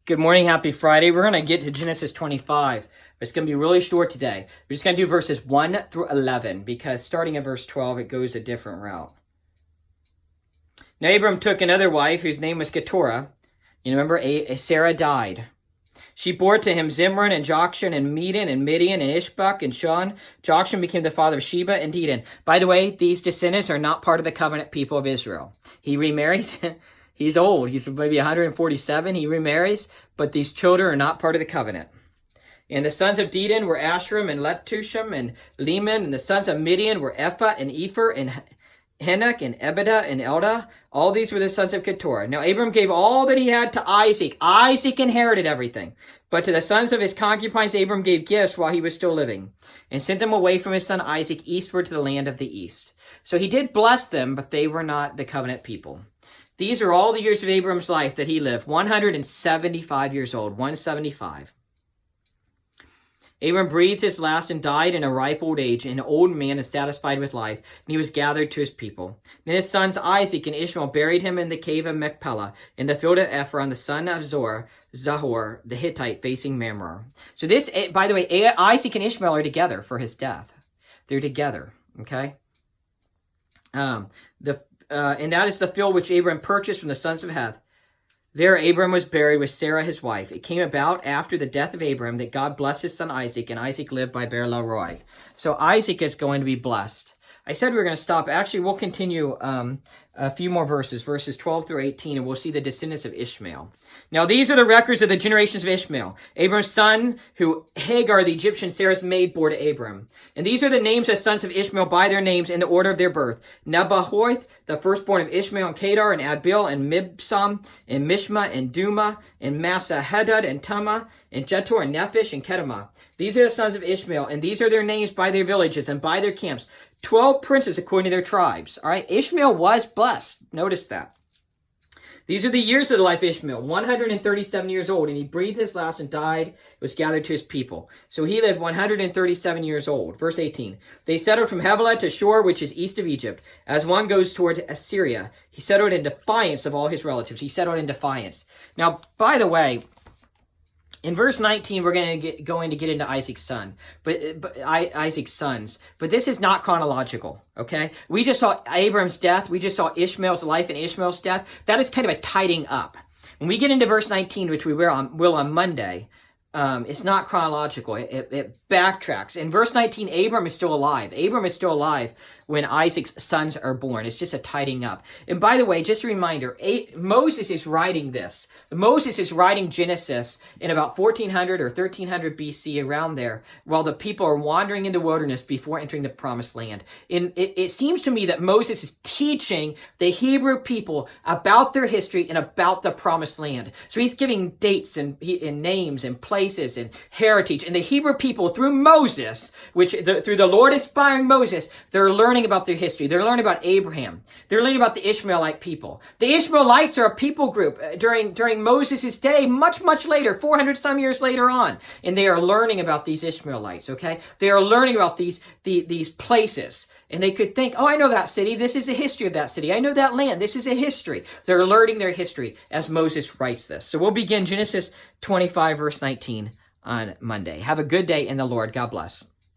Good morning, happy Friday. We're going to get to Genesis 25, but it's going to be really short today. We're just going to do verses 1 through 11 because starting at verse 12, it goes a different route. Now Abram took another wife whose name was Keturah. You remember, Sarah died. She bore to him Zimran and Jokshan and Medan and Midian and Ishbak and Shon. Jokshan became the father of Sheba and Dedan. By the way, these descendants are not part of the covenant people of Israel. He remarries. He's old. He's maybe 147. He remarries, but these children are not part of the covenant. And the sons of Dedan were Ashram and Letushim and Leman. And the sons of Midian were Ephah and Epher and Henok and Ebedah and Eldah. All these were the sons of Keturah. Now Abram gave all that he had to Isaac. Isaac inherited everything. But to the sons of his concubines, Abram gave gifts while he was still living and sent them away from his son Isaac eastward to the land of the east. So he did bless them, but they were not the covenant people. These are all the years of Abram's life that he lived, 175 years old, 175. Abram breathed his last and died in a ripe old age, an old man and satisfied with life, and he was gathered to his people. Then his sons Isaac and Ishmael buried him in the cave of Machpelah, in the field of Ephron, the son of Zahor, the Hittite, facing Mamre. So this, by the way, Isaac and Ishmael are together for his death. They're together, okay? And that is the field which Abram purchased from the sons of Heth. There Abram was buried with Sarah his wife. It came about after the death of Abram that God blessed his son Isaac, and Isaac lived by Beer-lahai. So Isaac is going to be blessed. I said we were going to stop. Actually, we'll continue a few more verses 12 through 18, and we'll see the descendants of Ishmael. Now, these are the records of the generations of Ishmael, Abram's son, who Hagar, the Egyptian, Sarah's maid, bore to Abram. And these are the names of sons of Ishmael by their names in the order of their birth. Nebahoth, the firstborn of Ishmael, and Kedar, and Adbil, and Mibsam, and Mishma, and Duma, and Massa, Hadad, and Tama, and Jetur, and Nephish, and Kedemah. These are the sons of Ishmael, and these are their names by their villages and by their camps. 12 princes according to their tribes. All right, Ishmael was blessed. Notice that. These are the years of the life of Ishmael, 137 years old, and he breathed his last and died, was gathered to his people. So he lived 137 years old. Verse 18, they settled from Havilah to Shur, which is east of Egypt, as one goes toward Assyria. He settled in defiance of all his relatives. He settled in defiance. Now, by the way, in verse 19, we're going to get into Isaac's son, Isaac's sons. But this is not chronological, okay? We just saw Abram's death. We just saw Ishmael's life and Ishmael's death. That is kind of a tidying up. When we get into verse 19, which we will on Monday, it's not chronological. It backtracks. In verse 19, Abram is still alive. Abram is still alive when Isaac's sons are born. It's just a tidying up. And by the way, just a reminder, Moses is writing this. Moses is writing Genesis in about 1400 or 1300 BC, around there, while the people are wandering in the wilderness before entering the promised land. And it seems to me that Moses is teaching the Hebrew people about their history and about the promised land. So he's giving dates and names and places and heritage. And the Hebrew people, through Moses, through the Lord inspiring Moses, they're learning about their history. They're learning about Abraham. They're learning about the Ishmaelite people. The Ishmaelites are a people group during Moses' day, much, much later, 400 some years later on. And they are learning about these Ishmaelites, okay? They are learning about these places. And they could think, oh, I know that city. This is the history of that city. I know that land. This is a history. They're learning their history as Moses writes this. So we'll begin Genesis 25, verse 19 on Monday. Have a good day in the Lord. God bless.